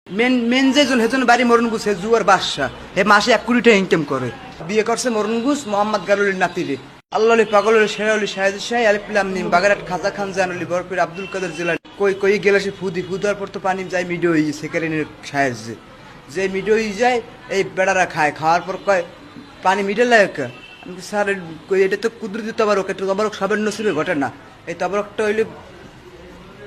main main যেজন হেজন বাড়ি মরণগুস হে জুয়ার বাদশা হে মাসে 1 কোটি টাকা ইনকাম করে বিয়ে করছে মরণগুস মোহাম্মদ গারুলির নাতিরে আল্লাহলি পাগলের শেরাউলি শাহেদ শাহ আলিফুল্লাহ মিম বাগেরহাট খাজা খান জানুলি বরপুর আব্দুল কাদের জেলার কই কই গেলে সে ফুদার পর তো পানি যায় মিডিও হই সেকারিনের শাহেদ যে মিডিও হই যায় এই বেড়ারা খায় খাওয়ার পর কয় পানি মিডে লাগে আমি স্যার এটা তো কুদরতি তবারক এটা তবারক সবের নসিবে ঘটে না এই তবারকটা হইলে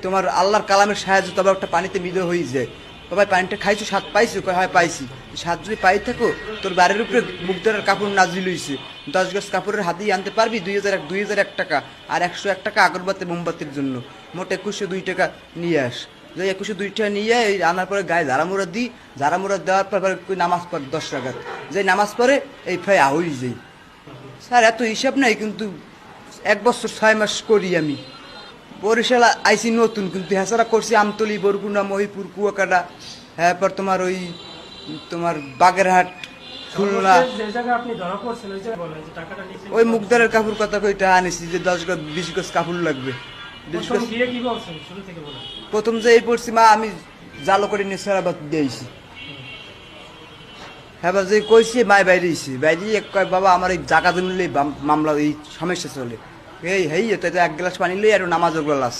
তোমার আল্লাহর কালামের সাহায্য তবারকটা পানিতে মিডে হই যায় বাবা পানিটা খাইছো স্বাদ পাইছো হয় পাইছি স্বাদ যদি পাই থাকো তোর বাড়ির উপরে মুগদারের কাপড় নাজিল হইছে 10 গজ কাপড়ের হাতেই আনতে পারবি 2001 টাকা আর 101 টাকা আগরবাতি মোমবাতির জন্য মোট 2102 টাকা নিয়ে আস যে 2102 টাকা নিয়ে এই আনার পরে গায়ে ঝাড়ামুড়া দিই ঝাড়ামুড়া দেওয়ার পর নামাজ পড় 10 রাকাত যে নামাজ পড়ে এই ফাই আহই যাই স্যার এত হিসাব নাই কিন্তু 1 বছর 6 মাস করি আমি বরিশাল আইসি নতুন কিন্তু হেসারা করছি আমতলি বরগুনা মহিপুর কুয়াকাটা এরপর তোমার ওই তোমার বাগেরহাট খুলনা ওই মুগদারের কাপড় কথা কইটা আনিছি যে 10 গজ 20 গজ কাপড় লাগবে প্রথম যে এই পড়ছি মা আমি জালো করে নিসারাবাদ দিয়েছি হ্যাঁ যে কইছি মায় বাইরেছি বাইরে কয় বাবা আমার এই জায়গা জমি মামলা এই সমস্যা চলে এই হেই এটা 1 গ্লাস পানি লই আর নামাজ গ্লাস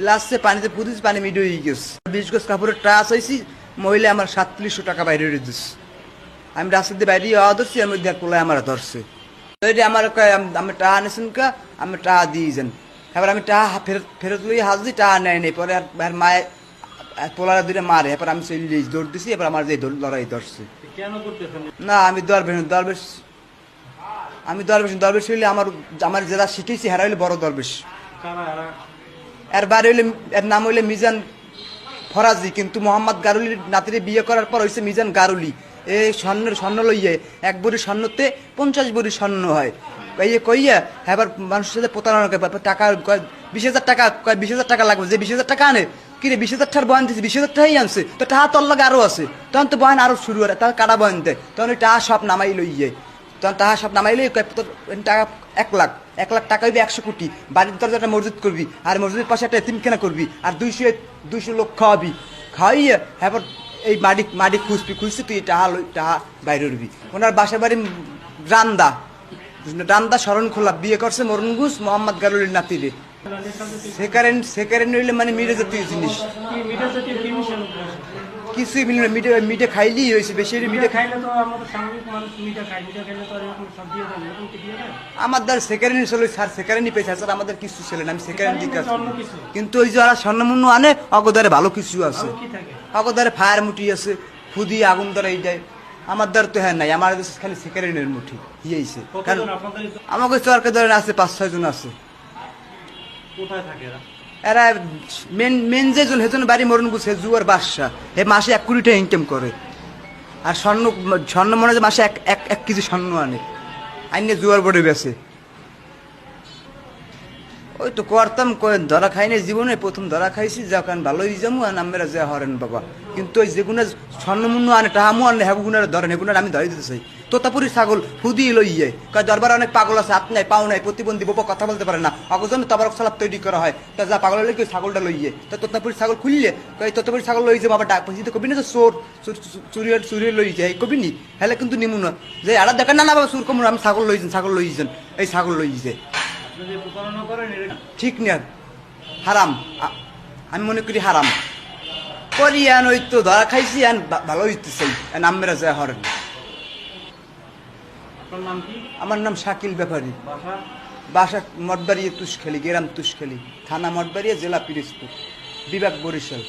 লাস্টে পানিতে পুদিস পানি মিডো হয়ে গেছে 20 গজ কাপড়ের টাচ হয়েছি মহিলা আমার 3700 টাকা বাইরে দিস আমি রাস্তা দিয়ে বাইরে ধরছি আমি দেখ কোলায় আমার ধরছে আমার আমি টাকা আনেছেন কা আমি টাকা দিয়ে যান এবার আমি টাকা ফেরত লই হাজি টাকা নেয় নেই পরে আর মায়ে পোলারা দুটো মারে এবার আমি চলে দৌড় দিছি এবার আমার যে লড়াই ধরছে না আমি দরবেশ হইলে আমার যারা শিখেছি হেরা হইলে বড় দরবেশ এর বাড়ি হইলে এর নাম হইলে মিজান ফরাজি কিন্তু মোহাম্মদ গারুলির নাতিরে বিয়ে করার পর হয়েছে মিজান গারুলি এই স্বর্ণ লইয়ে 1 বড়ি স্বর্ণতে 50 বড়ি স্বর্ণ হয় কইয়া এবার মানুষের সাথে প্রতারণা করে টাকা 20,000 টাকা 20,000 টাকা লাগবে যে 20,000 টাকা আনে কিরে 20,000 টাকার বয়ান দিচ্ছে 20,000 টাকাই আনছে তো টাকা তোর লাগে আরো আছে তখন তো বয়ান আরো শুরু হয় তাহলে কাটা বয়ান দেয় তখন ওই টাকা সব নামাই লইয়ে তখন তাহা সব নামাইলে টাকা 1 লাখ টাকা হইবে 100 কোটি বাড়ির দরজাটা মসজিদ করবি আর মসজিদের পাশে একটা এতিমখানা করবি আর 200 লোক খাওয়াবি খাওয়াইয়া এবার এই মাটি খুঁজছি তুই টাহা বাইরে উঠবি ওনার বাসা বাড়ি রান্দা শরণ খোলা বিয়ে করছে মরণগুস মোহাম্মদ গারুলির নাতিরে সেকারেন হইলে মানে মিডে জাতীয় জিনিস কিছুই মিলবে মিটে খাইলেই হয়েছে বেশি মিটে খাইলে তো আমার দ্বার সেকারেনি চলে স্যার সেকারেনি পেয়েছে স্যার আমাদের কিছু ছিল না আমি সেকারেন দিকে কিন্তু ওই যারা স্বর্ণমূন্য আনে অগদারে ভালো কিছু আছে অগদারে ফায়ার মুটি আছে ফুদি আগুন দ্বারা এই যায় আমার দ্বার তো হ্যাঁ নাই আমার খালি সেকারেনের মুঠি হিয়েছে কারণ আমাকে চরকে ধরেন আছে 5-6 জন আছে এরা মেন যেজন হেজন বাড়ি মরণগুস হে জুয়ার বাদশা হে মাসে 1 কোটি টাকা ইনকাম করে আর স্বর্ণ মনে হয় মাসে 1 কেজি স্বর্ণ আনে আইনে জুয়ার বোর্ডে বেছে ওই তো করতাম ধরা খাইনি জীবনে প্রথম ধরা খাইছি যখন ভালোই যাবো আর আমরা যা হরেন বাবা কিন্তু ওই যেগুলো স্বর্ণমূন্য আনে টাহামু আনে হেগুনার ধরেন হেগুনার আমি ধরে দিতে চাই তোতাপুরি ছাগল ফুদি লইয়ে কয় দরবার অনেক পাগল আছে হাত নাই পাও নাই প্রতিবন্ধী বাবা কথা বলতে পারে না অগজন তবারক সালাপ তৈরি করা হয় তা যা পাগল হলে কেউ ছাগলটা লইয়ে তা তোতাপুরি ছাগল খুললে কয় তোতাপুরি ছাগল লই যে বাবা ডাক তো কবি না চোর চুরি লই যায় কবি নি হেলে কিন্তু নিমু না যে আড়া দেখেন না বাবা চুর কমুন আমি ছাগল লইছেন এই ছাগল লইছে ঠিক না হারাম আমি মনে করি হারাম করি আন ওই তো ধরা খাইছি আন ভালো হইতেছে নামেরা যায় হরেন আমার নাম শাকিল ব্যাপারী বাসা মঠবাড়িয়া তুষখালী গ্রাম তুষখালী থানা মঠবাড়িয়া জেলা পিরোজপুর বিভাগ বরিশাল